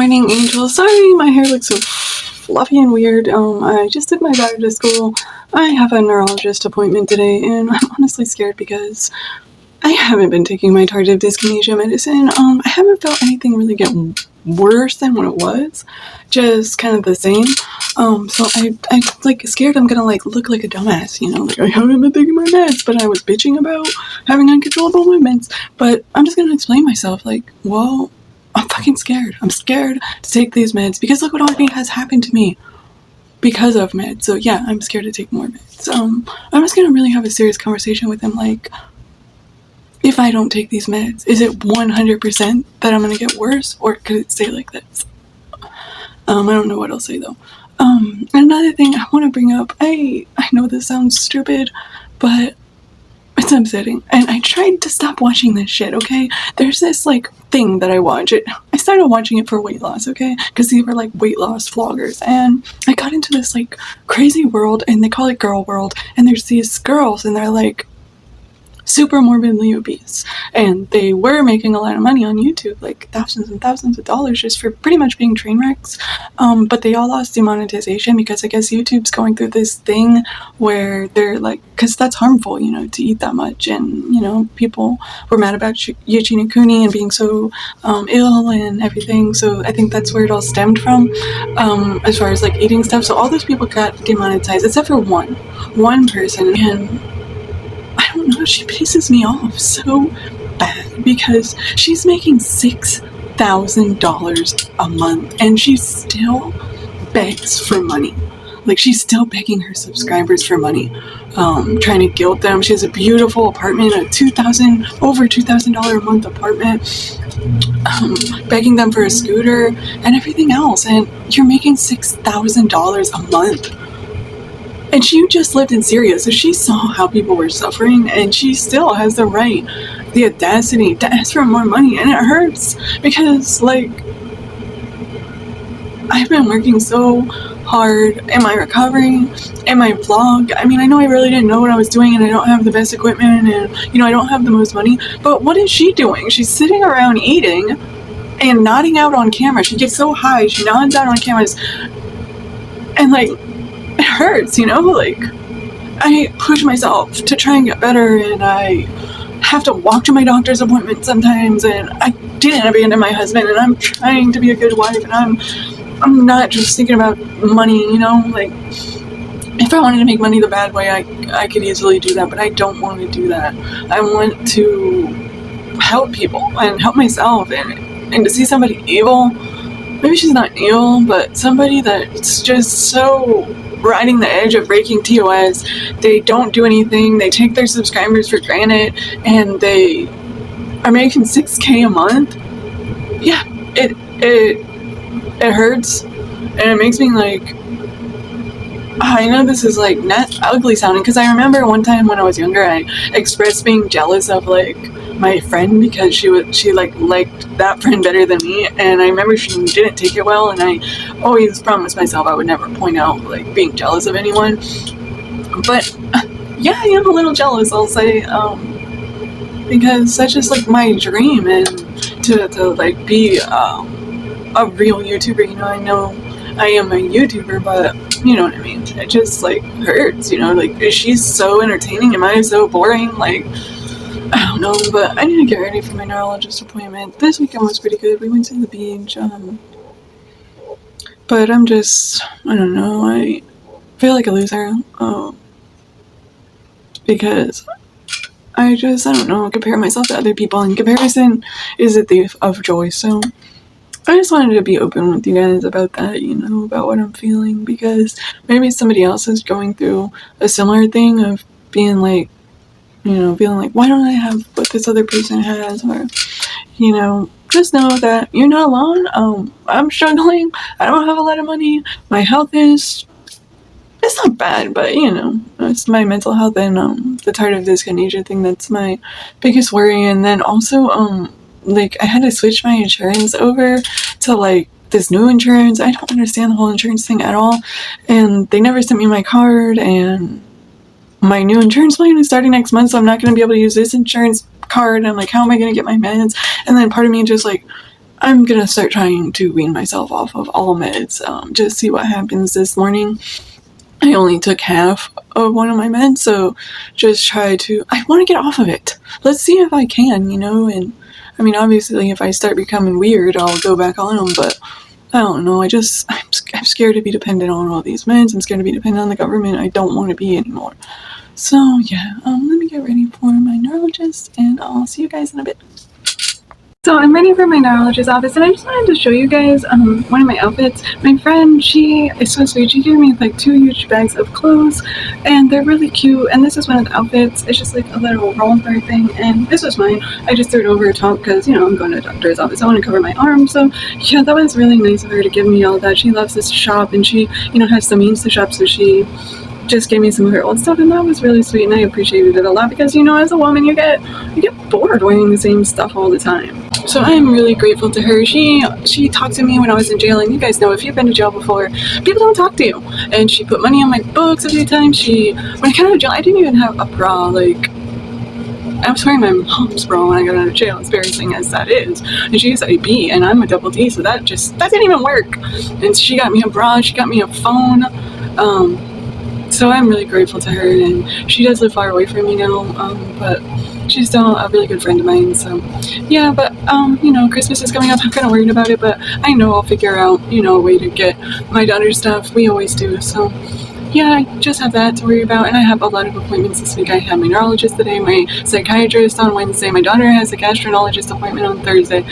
morning, Angel. Sorry, my hair looks so fluffy and weird. I just took my daughter to school. I have a neurologist appointment today, and I'm honestly scared because I haven't been taking my tardive dyskinesia medicine. I haven't felt anything really get worse than what it was, just kind of the same. So I'm like scared I'm gonna like look like a dumbass, you know, like I haven't been taking my meds, but I was bitching about having uncontrollable movements. But I'm just gonna explain myself, like, well, I'm fucking scared. I'm scared to take these meds because look what already has happened to me because of meds. So yeah, I'm scared to take more meds. I'm just gonna really have a serious conversation with him, like, if I don't take these meds, is it 100% that I'm gonna get worse, or could it stay like this? I don't know what I'll say though. Another thing I want to bring up, I know this sounds stupid, but it's upsetting. And I tried to stop watching this shit, okay? There's this, like, thing that I watch. I started watching it for weight loss, okay? Because these were, like, weight loss vloggers. And I got into this, like, crazy world, and they call it girl world. And there's these girls, and they're, like, super morbidly obese, and they were making a lot of money on YouTube, like thousands and thousands of dollars just for pretty much being train wrecks. But they all lost demonetization because I guess YouTube's going through this thing where they're like, because that's harmful, you know, to eat that much, and you know, people were mad about Yuichi Nikuni and being so ill and everything. So I think that's where it all stemmed from, as far as like eating stuff. So all those people got demonetized except for one person, and I don't know, she pisses me off so bad because she's making $6,000 a month and she still begs for money. Like, she's still begging her subscribers for money, trying to guilt them. She has a beautiful apartment, over $2,000 a month apartment, begging them for a scooter and everything else. And you're making $6,000 a month. And she just lived in Syria, so she saw how people were suffering, and she still has the right, the audacity to ask for more money, and it hurts, because, like, I've been working so hard in my recovery, in my vlog. I mean, I know I really didn't know what I was doing, and I don't have the best equipment, and, you know, I don't have the most money, but what is she doing? She's sitting around eating and nodding out on camera. She gets so high, she nods out on cameras, and, like, it hurts, you know, like, I push myself to try and get better, and I have to walk to my doctor's appointment sometimes, and I didn't abandon my husband, and I'm trying to be a good wife, and I'm not just thinking about money, you know, like, if I wanted to make money the bad way, I could easily do that, but I don't want to do that. I want to help people, and help myself, and to see somebody evil, maybe she's not evil, but somebody that's just so riding the edge of breaking TOS. They don't do anything. They take their subscribers for granted, and they are making $6,000 a month. Yeah, it hurts, and it makes me like, I know this is like not ugly sounding, because I remember one time when I was younger, I expressed being jealous of like my friend because she liked that friend better than me, and I remember she didn't take it well, and I always promised myself I would never point out like being jealous of anyone. But yeah, I am a little jealous, I'll say, because that's just like my dream, and to like be a real YouTuber. You know I am a YouTuber, but you know what I mean, it just like hurts, you know, like, is she so entertaining? Am I so boring? Like, I don't know, but I need to get ready for my neurologist appointment. This weekend was pretty good. We went to the beach, but I'm just, I don't know, I feel like a loser, because I don't know, compare myself to other people, and comparison is a thief of joy. So I just wanted to be open with you guys about that, you know, about what I'm feeling, because maybe somebody else is going through a similar thing of being like, you know, feeling like, why don't I have what this other person has, or, you know, just know that you're not alone. I'm struggling. I don't have a lot of money. My health it's not bad, but, you know, it's my mental health and the tardive dyskinesia thing that's my biggest worry. And then also, like, I had to switch my insurance over to, like, this new insurance. I don't understand the whole insurance thing at all, and they never sent me my card, and my new insurance plan is starting next month, so I'm not going to be able to use this insurance card. And I'm like, how am I going to get my meds? And then part of me just like I'm gonna start trying to wean myself off of all meds, just see what happens this morning. I only took half of one of my meds, so just I want to get off of it. Let's see if I can, and I mean, obviously, if I start becoming weird, I'll go back on them, but I don't know, I'm scared to be dependent on all these meds. I'm scared to be dependent on the government. I don't want to be anymore. So, yeah, let me get ready for my neurologist, and I'll see you guys in a bit. So I'm ready for my neurologist's office, and I just wanted to show you guys one of my outfits. My friend, she is so sweet. She gave me like 2 huge bags of clothes, and they're really cute. And this is one of the outfits. It's just like a little romper thing, and this was mine. I just threw it over the top because, I'm going to a doctor's office. I want to cover my arm. So yeah, that was really nice of her to give me all that. She loves this shop, and she, has the means to shop, so she just gave me some of her old stuff, and that was really sweet, and I appreciated it a lot because, as a woman, you get bored wearing the same stuff all the time. So I'm really grateful to her. She talked to me when I was in jail, and you guys know, if you've been to jail before, people don't talk to you. And she put money on my books a few times. When I got out of jail, I didn't even have a bra. Like, I was wearing my mom's bra when I got out of jail, as embarrassing as that is. And she's a B, and I'm a double D, so that didn't even work. And she got me a bra, she got me a phone. So I'm really grateful to her, and she does live far away from me now, but she's still a really good friend of mine. So yeah, but Christmas is coming up. I'm kind of worried about it, but I know I'll figure out a way to get my daughter's stuff. We always do. So yeah, I just have that to worry about, and I have a lot of appointments this week. I have my neurologist today, my psychiatrist on Wednesday, my daughter has a gastroenterologist appointment on Thursday.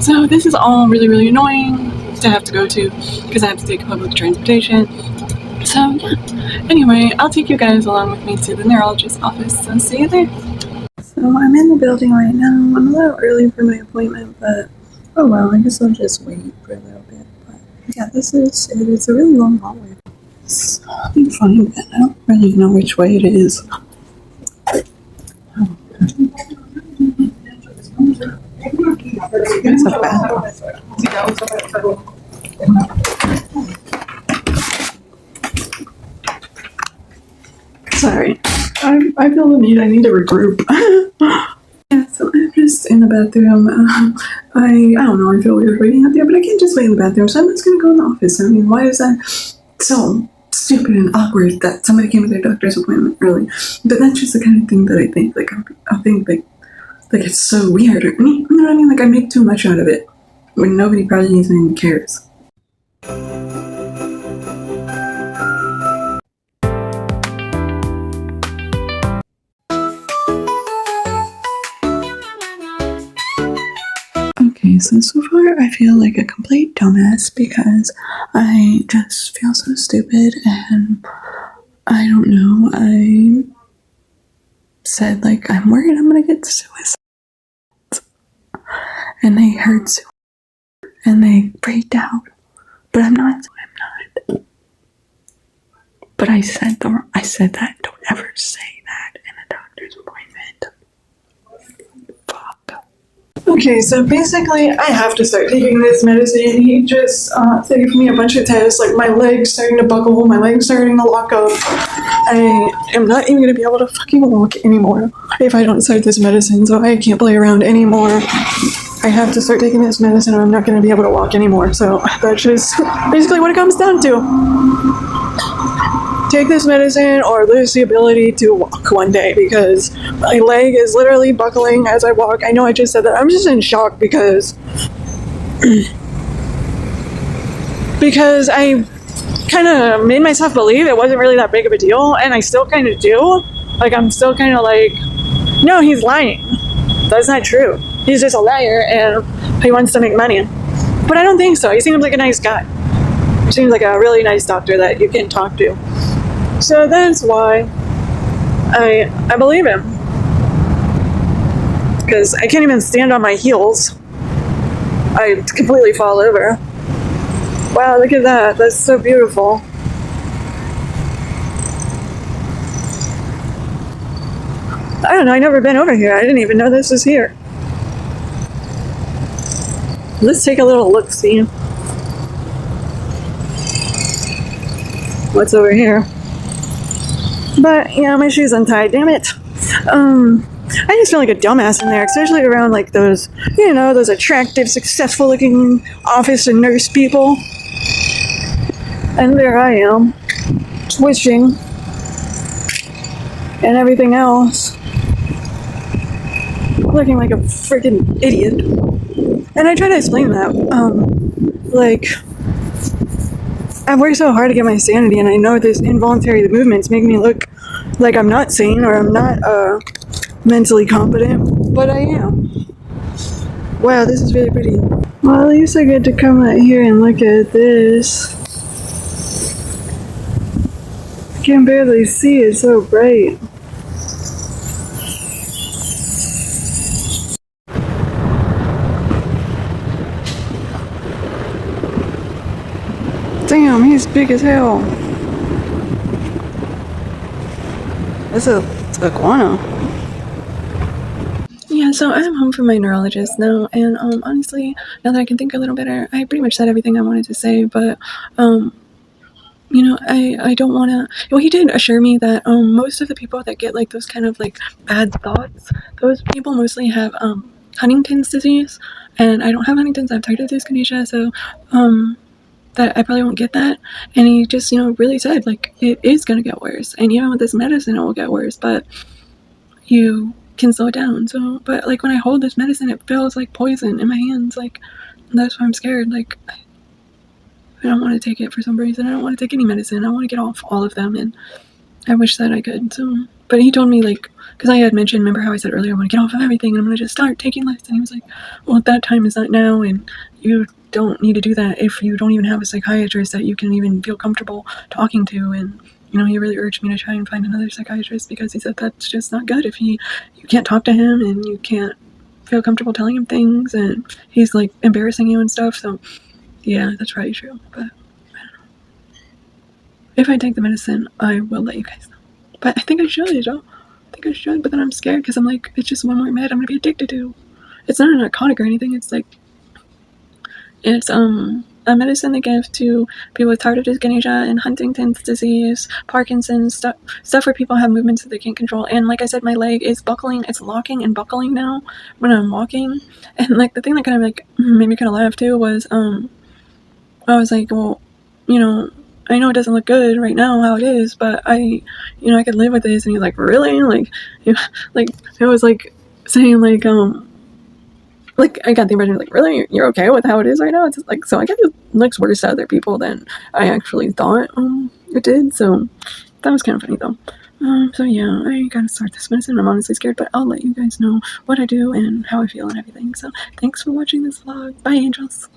So this is all really, really annoying to have to go to because I have to take public transportation. So yeah, anyway, I'll take you guys along with me to the neurologist's office, so see you there. So I'm in the building right now. I'm a little early for my appointment, but oh well, I guess I'll just wait for a little bit. But yeah, this is it. It's a really long hallway. So let me find it. I don't really know which way it is. Oh. That's a bad. Sorry, I feel the need. I need to regroup. Yeah, so I'm just in the bathroom. I don't know. I feel weird waiting out there, but I can't just wait in the bathroom. So I'm just gonna go in the office. I mean, why is that so stupid and awkward that somebody came to their doctor's appointment early? But that's just the kind of thing that I think. Like I think like it's so weird. You know what I mean? Like I make too much out of it when nobody probably even cares. Okay, so far I feel like a complete dumbass because I just feel so stupid, and I don't know, I said like I'm worried I'm gonna get suicide, and they heard suicide and they freaked out, but I'm not. But I said that. Don't ever say that in a doctor's appointment. Fuck. Okay, so basically I have to start taking this medicine. He just gave me a bunch of tests, like my leg's starting to buckle, my leg's starting to lock up. I am not even going to be able to fucking walk anymore if I don't start this medicine, so I can't play around anymore. I have to start taking this medicine or I'm not going to be able to walk anymore, so that's just basically what it comes down to. Take this medicine or lose the ability to walk one day because my leg is literally buckling as I walk. I know I just said that. I'm just in shock because I kind of made myself believe it wasn't really that big of a deal, and I still kind of do. Like, I'm still kind of like, no, he's lying. That's not true. He's just a liar and he wants to make money. But I don't think so. He seems like a nice guy. He seems like a really nice doctor that you can talk to. So that's why I believe him. Because I can't even stand on my heels. I completely fall over. Wow, look at that. That's so beautiful. I don't know, I've never been over here. I didn't even know this was here. Let's take a little look-see. What's over here? But, yeah, my shoe's untied, damn it. I just feel like a dumbass in there, especially around like those, those attractive, successful looking office and nurse people. And there I am, twitching and everything else, looking like a freaking idiot. And I try to explain that, like, I've worked so hard to get my sanity, and I know this involuntary movements make me look like I'm not sane or I'm not mentally competent, but I am. Wow, this is really pretty. Well, at least I get to come out here and look at this. I can barely see, it's so bright. Damn, he's big as hell. That's a iguana. Yeah, so I'm home from my neurologist now, and honestly, now that I can think a little better, I pretty much said everything I wanted to say, but I don't want to. Well, he did assure me that most of the people that get like those kind of like bad thoughts, those people mostly have Huntington's disease, and I don't have Huntington's. I have tardive dyskinesia, so that I probably won't get that. And he just really said like it is gonna get worse, and even with this medicine, it will get worse, but you can slow it down. So, but like when I hold this medicine, it feels like poison in my hands. Like that's why I'm scared. Like I don't want to take it for some reason. I don't want to take any medicine. I want to get off all of them, and I wish that I could. So, but he told me like, because I had mentioned, remember how I said earlier, I want to get off of everything and I'm going to just start taking less. And he was like, well, that time is not now, and you don't need to do that if you don't even have a psychiatrist that you can even feel comfortable talking to. And he really urged me to try and find another psychiatrist, because he said that's just not good if you can't talk to him and you can't feel comfortable telling him things, and he's like embarrassing you and stuff. So yeah, that's probably true, but I don't know. If I take the medicine, I will let you guys know. But I think I should, but then I'm scared because I'm like, it's just one more med I'm gonna be addicted to. It's not a narcotic or anything. It's like, it's a medicine they give to people with tardive dyskinesia and Huntington's disease, Parkinson's, stuff where people have movements that they can't control. And like I said, my leg is buckling. It's locking and buckling now when I'm walking. And like the thing that kind of like made me kind of laugh too was I was like, well, I know it doesn't look good right now how it is, but I could live with this. And he's like, really? Like, like it was like saying like I got the impression like, really, you're okay with how it is right now? It's like, so I guess it looks worse to other people than I actually thought it did. So that was kind of funny though. So yeah, I gotta start this medicine. I'm honestly scared, but I'll let you guys know what I do and how I feel and everything. So thanks for watching this vlog. Bye, angels.